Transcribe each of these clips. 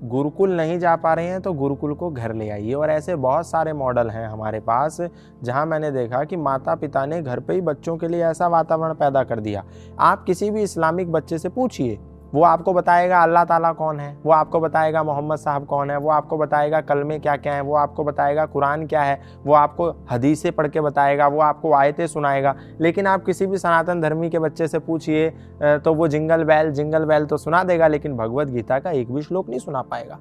गुरुकुल नहीं जा पा रहे हैं तो गुरुकुल को घर ले आइए। और ऐसे बहुत सारे मॉडल हैं हमारे पास जहां मैंने देखा कि माता पिता ने घर पे ही बच्चों के लिए ऐसा वातावरण पैदा कर दिया। आप किसी भी इस्लामिक बच्चे से पूछिए, वो आपको बताएगा अल्लाह ताला कौन है, वो आपको बताएगा मोहम्मद साहब कौन है, वो आपको बताएगा कलमे क्या क्या हैं, वो आपको बताएगा कुरान क्या है, वो आपको हदीसें पढ़ के बताएगा, वो आपको आयतें सुनाएगा। लेकिन आप किसी भी सनातन धर्मी के बच्चे से पूछिए तो वो जिंगल बेल तो सुना देगा, लेकिन भगवत गीता का एक भी श्लोक नहीं सुना पाएगा।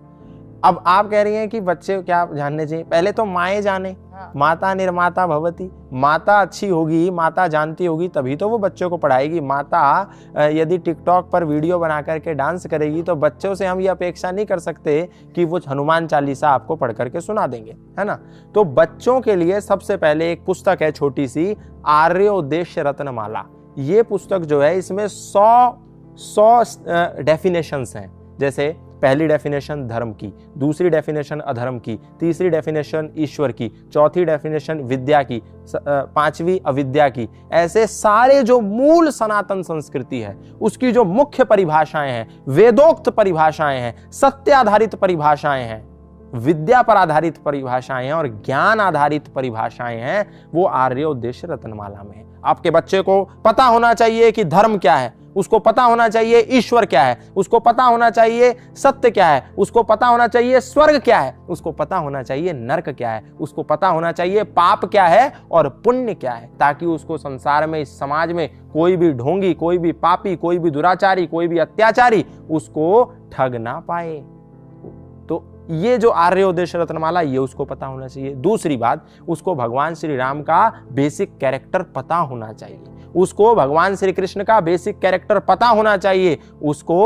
अब आप कह रही हैं कि बच्चे क्या जानने चाहिए? पहले तो माएँ जाने, माता निर्माता भवती। माता अच्छी होगी, माता जानती होगी, तभी तो वो बच्चों को पढ़ाएगी। माता यदि टिकटॉक पर वीडियो बना करके डांस करेगी तो बच्चों से हम ये अपेक्षा नहीं कर सकते कि वो हनुमान चालीसा आपको पढ़ करके सुना देंगे, है ना। तो बच्चों के लिए सबसे पहले एक पुस्तक है छोटी सी, आर्योद्देश्य रत्नमाला। ये पुस्तक जो है इसमें 100 डेफिनेशंस हैं। जैसे पहली डेफिनेशन धर्म की, दूसरी डेफिनेशन अधर्म की, तीसरी डेफिनेशन ईश्वर की, चौथी डेफिनेशन विद्या की, पांचवी अविद्या की। ऐसे सारे जो मूल सनातन संस्कृति है उसकी जो मुख्य परिभाषाएं हैं, वेदोक्त परिभाषाएं हैं, सत्य आधारित परिभाषाएं हैं, विद्या पर आधारित परिभाषाएं हैं और ज्ञान आधारित परिभाषाएं हैं, वो आर्योद्देश्य रत्नमाला में है। आपके बच्चे को पता होना चाहिए कि धर्म क्या है, उसको पता होना चाहिए ईश्वर क्या है, उसको पता होना चाहिए सत्य क्या है, उसको पता होना चाहिए स्वर्ग क्या है, उसको पता होना चाहिए नरक क्या है, उसको पता होना चाहिए पाप क्या है और पुण्य क्या है, ताकि उसको संसार में, इस समाज में कोई भी ढोंगी, कोई भी पापी, कोई भी दुराचारी, कोई भी अत्याचारी उसको ठग ना पाए। तो ये जो आर्योद्देश्य रत्नमाला, ये उसको पता होना चाहिए। दूसरी बात, उसको भगवान श्री राम का बेसिक कैरेक्टर पता होना चाहिए, उसको भगवान श्री कृष्ण का बेसिक कैरेक्टर पता होना चाहिए, उसको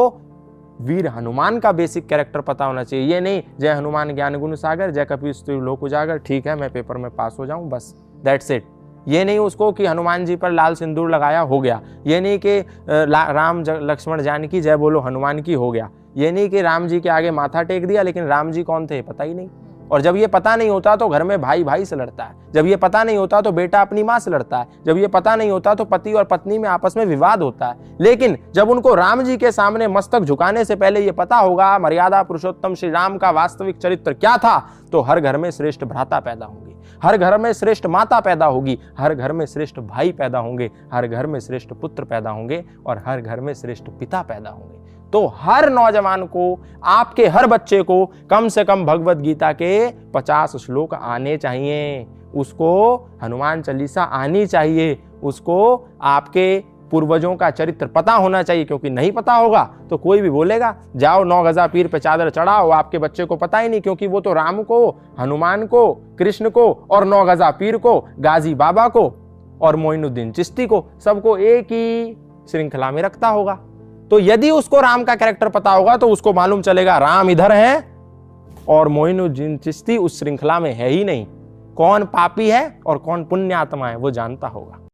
वीर हनुमान का बेसिक कैरेक्टर पता होना चाहिए। ये नहीं जय हनुमान ज्ञान गुण सागर, जय कपीस तिहु लोक उजागर, ठीक है मैं पेपर में पास हो जाऊं बस, दैट्स इट। ये नहीं उसको कि हनुमान जी पर लाल सिंदूर लगाया हो गया, ये नहीं कि राम लक्ष्मण जानकी जय बोलो हनुमान की हो गया, ये नहीं कि राम जी के आगे माथा टेक दिया लेकिन राम जी कौन थे पता ही नहीं। और जब ये पता नहीं होता तो घर में भाई भाई से लड़ता है, जब ये पता नहीं होता तो बेटा अपनी माँ से लड़ता है, जब ये पता नहीं होता तो पति और पत्नी में आपस में विवाद होता है। लेकिन जब उनको राम जी के सामने मस्तक झुकाने से पहले ये पता होगा मर्यादा पुरुषोत्तम श्री राम का वास्तविक चरित्र क्या था, तो हर घर में श्रेष्ठ भ्राता पैदा होंगे, हर घर में श्रेष्ठ माता पैदा होगी, हर घर में श्रेष्ठ भाई पैदा होंगे, हर घर में श्रेष्ठ पुत्र पैदा होंगे और हर घर में श्रेष्ठ पिता पैदा होंगे। तो हर नौजवान को, आपके हर बच्चे को कम से कम भगवत गीता के 50 श्लोक आने चाहिए, उसको हनुमान चालीसा आनी चाहिए, उसको आपके पूर्वजों का चरित्र पता होना चाहिए। क्योंकि नहीं पता होगा तो कोई भी बोलेगा जाओ 9 गजा पीर पे चादर चढ़ाओ, आपके बच्चे को पता ही नहीं, क्योंकि वो तो राम को, हनुमान को, कृष्ण को और 9 गजा पीर को, गाजी बाबा को और मोइनुद्दीन चिश्ती को, सबको एक ही श्रृंखला में रखता होगा। तो यदि उसको राम का कैरेक्टर पता होगा तो उसको मालूम चलेगा राम इधर है और मोइनुद्दीन चिश्ती उस श्रृंखला में है ही नहीं, कौन पापी है और कौन पुण्य आत्मा है वो जानता होगा।